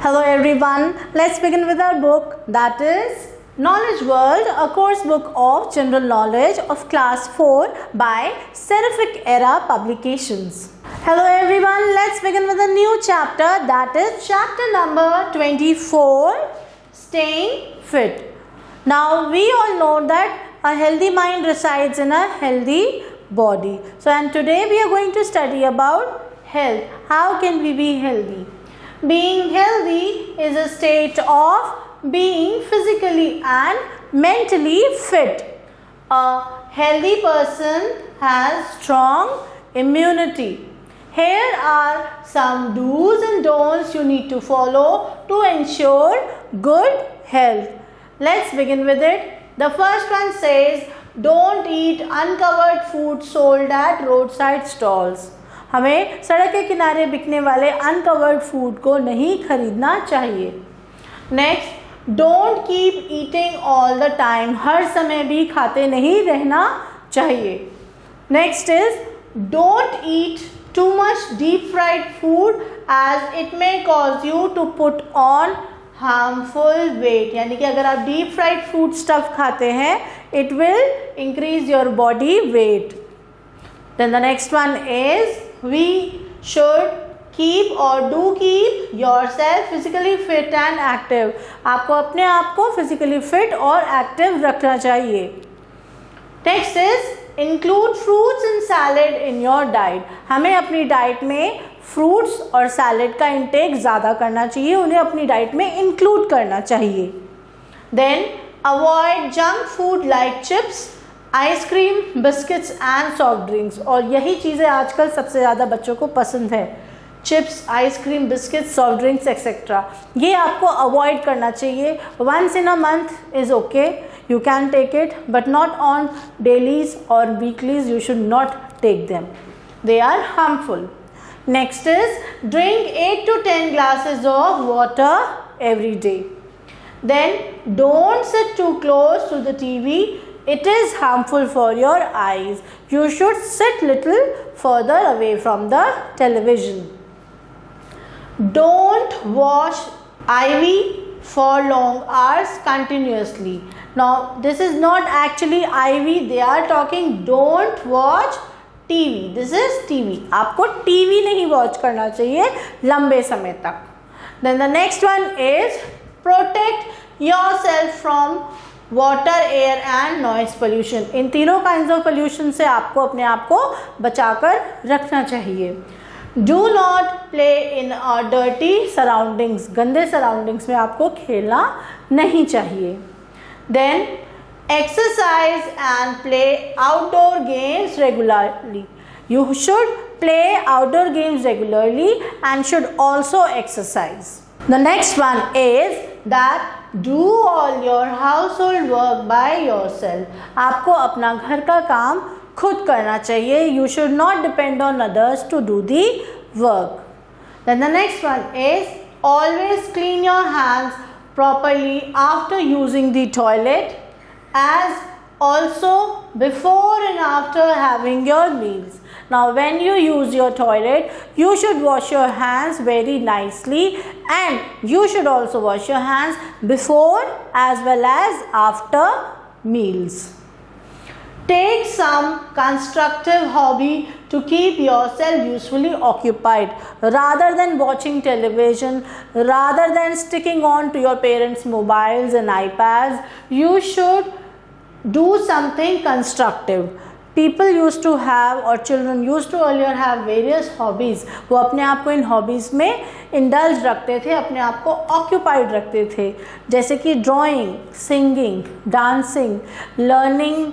Hello everyone, let's begin with our book, that is Knowledge World, a course book of general knowledge of class 4 by Seraphic Era Publications. Hello everyone, let's begin with a new chapter, that is chapter number 24, Staying Fit. Now we all know that a healthy mind resides in a healthy body. So and today we are going to study about health. How can we be healthy? Being healthy is a state of being physically and mentally fit. A healthy person has strong immunity. Here are some do's and don'ts you need to follow to ensure good health. Let's begin with it. The first one says, don't eat uncovered food sold at roadside stalls. हमें सड़क के किनारे बिकने वाले uncovered food को नहीं खरीदना चाहिए. Next, don't keep eating all the time. हर समय भी खाते नहीं रहना चाहिए. Next is, don't eat too much deep fried food as it may cause you to put on harmful weight. यानी कि अगर आप डीप फ्राइड फूड स्टफ खाते हैं, it will increase your body weight. Then the next one is, we should keep or do keep yourself physically fit and active. आपको अपने आप को physically fit और active रखना चाहिए. Next is, include fruits and salad in your diet. हमें अपनी diet में फ्रूट्स और सैलड का इंटेक ज़्यादा करना चाहिए, उन्हें अपनी डाइट में इंक्लूड करना चाहिए. Then avoid junk food like chips, ice cream, biscuits and soft drinks. और यही चीज़ें आजकल सबसे ज़्यादा बच्चों को पसंद है. Chips, ice cream, biscuits, soft drinks etcetera. ये आपको अवॉइड करना चाहिए. Once in a month is okay, you can take it, but not on dailies और weeklies. You should not take them, they are harmful. Next is, drink 8 to 10 glasses of water every day. Then don't sit too close to the TV. It is harmful for your eyes. You should sit little further away from the television. Don't watch IV for long hours continuously. Now this is not actually IV. They are talking don't watch TV. This is TV. आपको TV नहीं watch करना चाहिए लंबे समय तक. Then the next one is, protect yourself from water, air and noise pollution. इन तीनों kind of pollution से आपको अपने आप को बचाकर रखना चाहिए. Do not play in a dirty surroundings. गंदे सराउंडिंग्स में आपको खेलना नहीं चाहिए. Then exercise and play outdoor games regularly. You should play outdoor games regularly and should also exercise. The next one is that do all your household work by yourself. आपको अपना घर का काम खुद करना चाहिए. You should not depend on others to do the work. Then the next one is, always clean your hands properly after using the toilet, as also before and after having your meals. Now when you use your toilet, you should wash your hands very nicely, and you should also wash your hands before as well as after meals. Take some constructive hobby to keep yourself usefully occupied. Rather than watching television, rather than sticking on to your parents' mobiles and iPads, you should do something constructive. People used to have, or children used to earlier have various hobbies. वो अपने आप को इन hobbies में indulge रखते थे, अपने आप को ऑक्यूपाइड रखते थे, जैसे कि drawing, singing, dancing, learning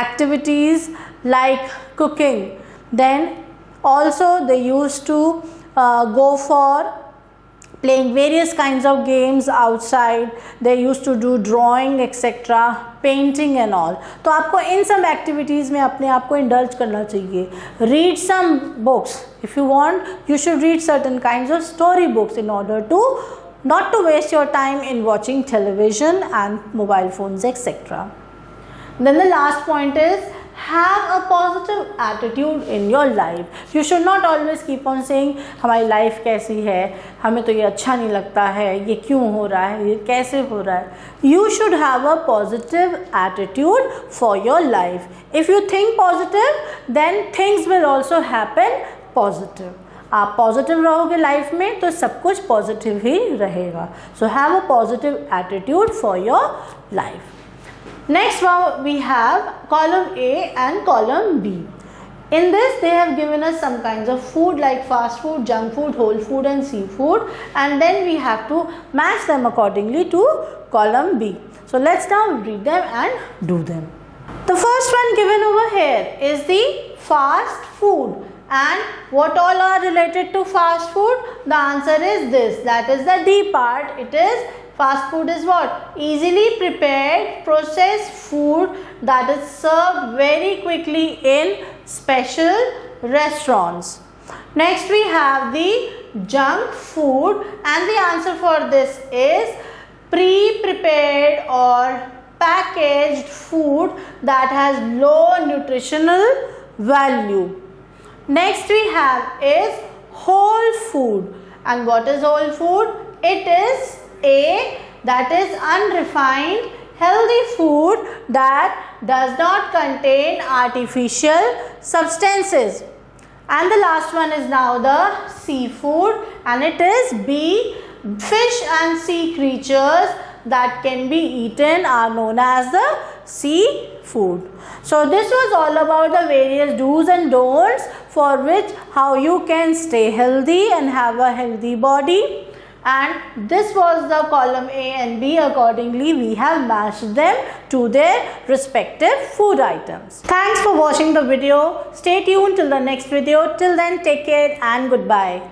activities like cooking. Then also they used to go for playing various kinds of games outside. They used to do drawing etc, painting and all. तो आपको इन सब एक्टिविटीज़ में अपने आप को इंडल्ज करना चाहिए. Read some books. If you want, you should read certain kinds of story books in order to not to waste your time in watching television and mobile phones etc. Then the last point is, have a positive attitude in your life. You should not always keep on saying हमारी life कैसी है, हमें तो ये अच्छा नहीं लगता है, ये क्यों हो रहा है, ये कैसे हो रहा है. You should have a positive attitude for your life. If you think positive, then things will also happen positive. आप पॉजिटिव रहोगे लाइफ में तो सब कुछ पॉजिटिव ही रहेगा. So have a positive attitude for your life. Next one we have column A and column B. In this they have given us some kinds of food like fast food, junk food, whole food and seafood, and then we have to match them accordingly to column B. So let's now read them and do them. The first one given over here is the fast food. And what all are related to fast food? The answer is this, that is the D part. It is fast food is what? Easily prepared processed food that is served very quickly in special restaurants. Next we have the junk food, and the answer for this is pre-prepared or packaged food that has low nutritional value. Next we have is whole food, and what is whole food? It is that is unrefined healthy food that does not contain artificial substances. And the last one is now the seafood, and it is B. Fish and sea creatures that can be eaten are known as the seafood. So this was all about the various do's and don'ts for which how you can stay healthy and have a healthy body. And this was the column A and B. Accordingly, we have matched them to their respective food items. Thanks for watching the video. Stay tuned till the next video. Till then, take care and goodbye.